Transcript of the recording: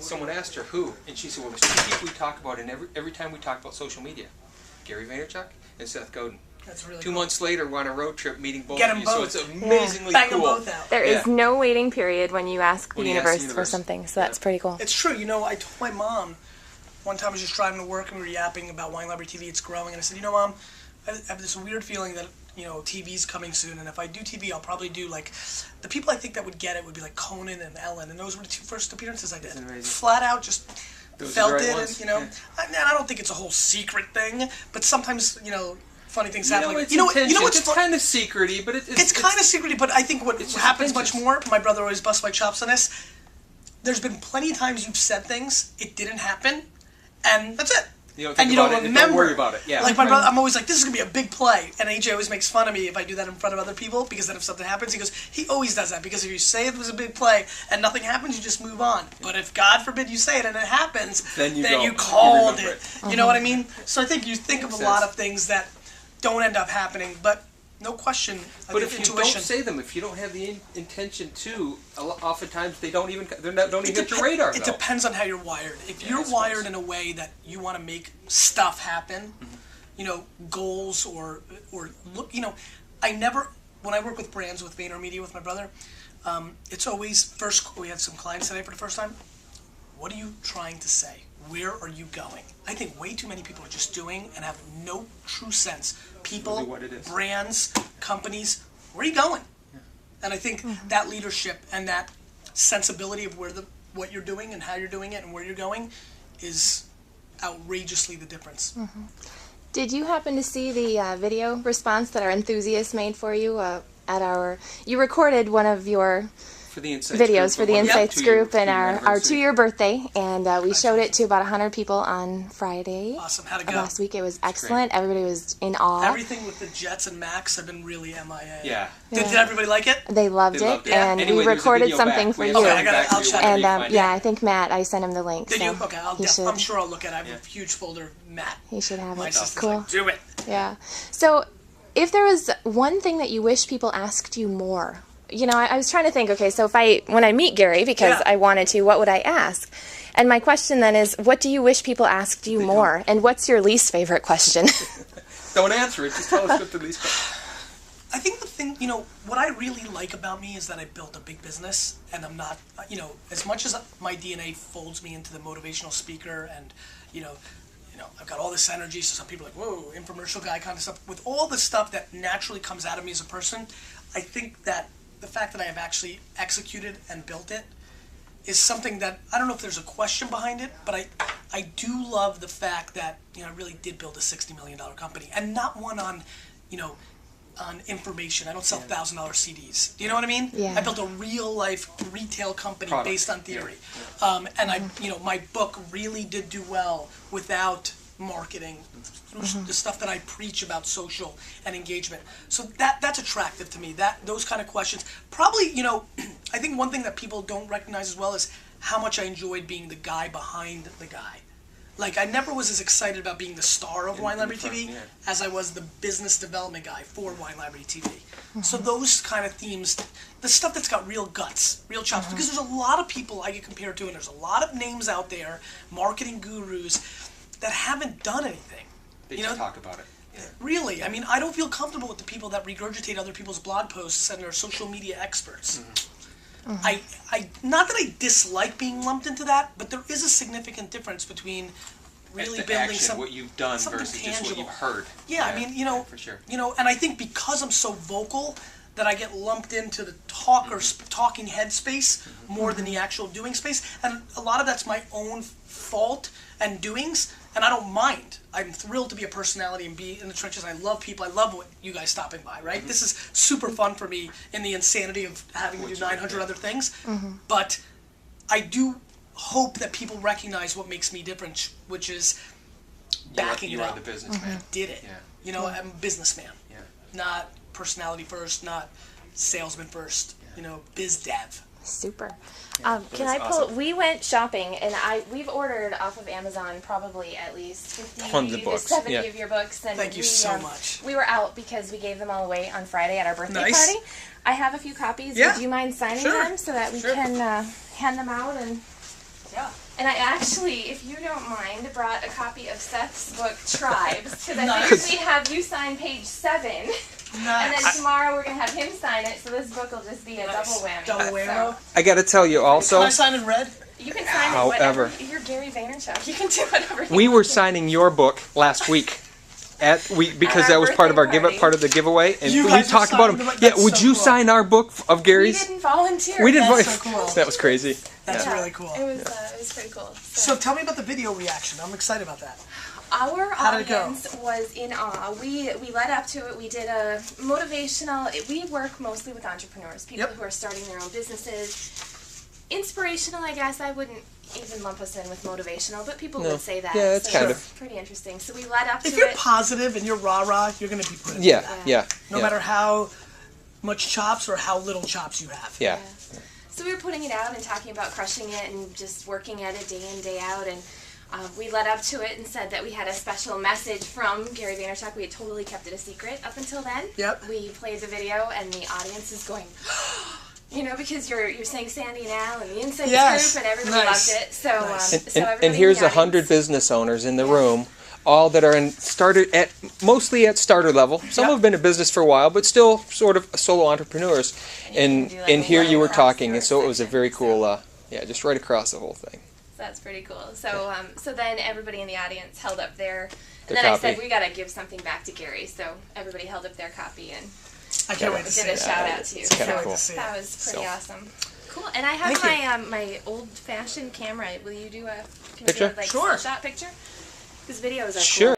someone asked her who, and she said, well, there's two people we talk about, and every time we talk about social media, Gary Vaynerchuk and Seth Godin. That's really 2 months later, we're on a road trip meeting both Get of you, both. so it's amazingly Bang cool. them both out. There is no waiting period when you ask the universe for something, so that's pretty cool. It's true. You know, I told my mom, one time I was just driving to work and we were yapping about Wine Library TV, it's growing, and I said, you know, Mom, I have this weird feeling that, you know, TV's coming soon, and if I do TV, I'll probably do, like, the people I think that would get it would be like Conan and Ellen, and those were the two first appearances I did. Flat out, just felt it, and, you know, and I don't think it's a whole secret thing, but sometimes, you know, funny things happen. You know what's kind of secrety, but it's kind of secrety. But I think what happens much more. My brother always busts my chops on this. There's been plenty of times you've said things, it didn't happen, and that's it. You don't think about it, don't worry about it. Yeah. Like my brother, I'm always like, this is gonna be a big play, and AJ always makes fun of me if I do that in front of other people, because then if something happens, he always does that, because if you say it was a big play and nothing happens, you just move on. But if God forbid you say it and it happens, then you called it. You know what I mean? So I think you think of a lot of things that don't end up happening, but no question. But if you don't say them, if you don't have the intention to, oftentimes they don't even hit your radar. It depends on how you're wired. If you're wired in a way that you want to make stuff happen, you know, goals or look, you know, when I work with brands with VaynerMedia with my brother, it's always first. We had some clients today for the first time. What are you trying to say? Where are you going? I think way too many people are just doing and have no true sense. People, brands, companies, where are you going? Yeah. And I think that leadership and that sensibility of what you're doing and how you're doing it and where you're going is outrageously the difference. Mm-hmm. Did you happen to see the video response that our enthusiasts made for you you recorded one of your videos for the InSights group and our 2-year birthday, and we showed it to about 100 people on Friday. Awesome. How'd it go? Last week. It was excellent. Everybody was in awe. Everything with the Jets and Max have been really MIA. Yeah. Did everybody like it? They loved it, and anyway, we recorded something for you. Okay, I'll check it. And I think Matt, I sent him the link. Did you? Okay, I'm sure I'll look at it. I have a huge folder. Matt. He should have it. My sister's cool. like, do it. Yeah. So, if there was one thing that you wish people asked you more, you know, I was trying to think, okay, so when I meet Gary, because I wanted to, what would I ask? And my question then is, what do you wish people asked you more? And what's your least favorite question? Don't answer it, just tell us what the least favorite. I think the thing, you know, what I really like about me is that I built a big business, and I'm not, you know, as much as my DNA folds me into the motivational speaker, and, you know, I've got all this energy, so some people are like, whoa, infomercial guy kind of stuff. With all the stuff that naturally comes out of me as a person, I think that the fact that I have actually executed and built it is something that, I don't know if there's a question behind it, but I do love the fact that, you know, I really did build a $60 million company, and not one on, you know, on information. I don't sell $1,000 CDs. Do you know what I mean? Yeah. I built a real life retail company based on theory. Yeah. And you know, my book really did do well without marketing, the stuff that I preach about social and engagement. So that's attractive to me. Those kind of questions. Probably, you know, I think one thing that people don't recognize as well is how much I enjoyed being the guy behind the guy. Like, I never was as excited about being the star of Wine Library TV as I was the business development guy for Wine Library TV. So those kind of themes, the stuff that's got real guts, real chops, because there's a lot of people I get compared to, and there's a lot of names out there, marketing gurus, that haven't done anything. They just talk about it. Yeah. Really, I mean, I don't feel comfortable with the people that regurgitate other people's blog posts and are social media experts. I not that I dislike being lumped into that, but there is a significant difference between really building what you've done versus tangible. Just what you've heard. Yeah, I mean, you know, for sure. You know, and I think because I'm so vocal that I get lumped into the talking head space more than the actual doing space, and a lot of that's my own fault and doings, and I don't mind. I'm thrilled to be a personality and be in the trenches. I love people. I love what you guys stopping by, right? This is super fun for me in the insanity of having to do 900 other things. But I do hope that people recognize what makes me different, which is backing it up. You are the businessman. Did it. You know, I'm a businessman. Not personality first, not salesman first. You know, biz dev. Super. Can I pull? Awesome. We went shopping, and we've ordered off of Amazon probably at least 50 to 70 of your books. And Thank you so much. We were out because we gave them all away on Friday at our birthday party. I have a few copies. Would you mind signing them so that we can hand them out? And And I actually, if you don't mind, brought a copy of Seth's book, Tribes, because I Nice. figured we'd have you sign page 7, and then Nice. tomorrow we're going to have him sign it, so this book will just be a Nice. double whammy. Double whammy. I got to tell you Can also, I sign in red? You can sign However. it whatever. You're Gary Vaynerchuk. You can do whatever you we want were to. signing your book last week. Because our that was part of our birthday party. part of the giveaway, and You we guys talked are about signing them. the book? Yeah, would That's you so cool. sign our book of We Gary's? didn't volunteer. We didn't. That's so cool. That was crazy. That's Yeah. really cool. It was pretty cool. So tell me about the video reaction. I'm excited about that. Our How did it go? audience was in awe. We led up to it. We did a motivational. We work mostly with entrepreneurs, people Yep. who are starting their own businesses. Inspirational, I guess. I wouldn't even lump us in with motivational, but people No. would say that. Yeah, it's so kind it's of. pretty interesting. So we led up If to you're it. positive and you're rah-rah, you're going to be good at Yeah, that. yeah. No yeah. matter how much chops or how little chops you have. Yeah. So we were putting it out and talking about crushing it and just working at it day in, day out. And we led up to it and said that we had a special message from Gary Vaynerchuk. We had totally kept it a secret up until then. Yep. We played the video and the audience is going, you know, because you're saying Sandy and Al and the InSights Yes. group and everybody Nice. loved it. So, Nice. so everybody And here's in the 100 audience- business owners in the room, all that are mostly at starter level. Some Yep. have been in business for a while, but still sort of solo entrepreneurs. And do, like, and a here line you were across talking, your and so it was a section, very so- cool, just right across the whole thing. That's pretty cool. So, so then everybody in the audience held up Their their, and then I said copy. we got to give something back to Gary. So everybody held up their copy and I can't wait to see did a it. shout out to you. It's kinda So cool. that was pretty So- awesome. Cool. And I have Thank my my old fashioned camera. Will you do a can we Picture? do a, like Sure. shot picture? Because videos are Sure. cool.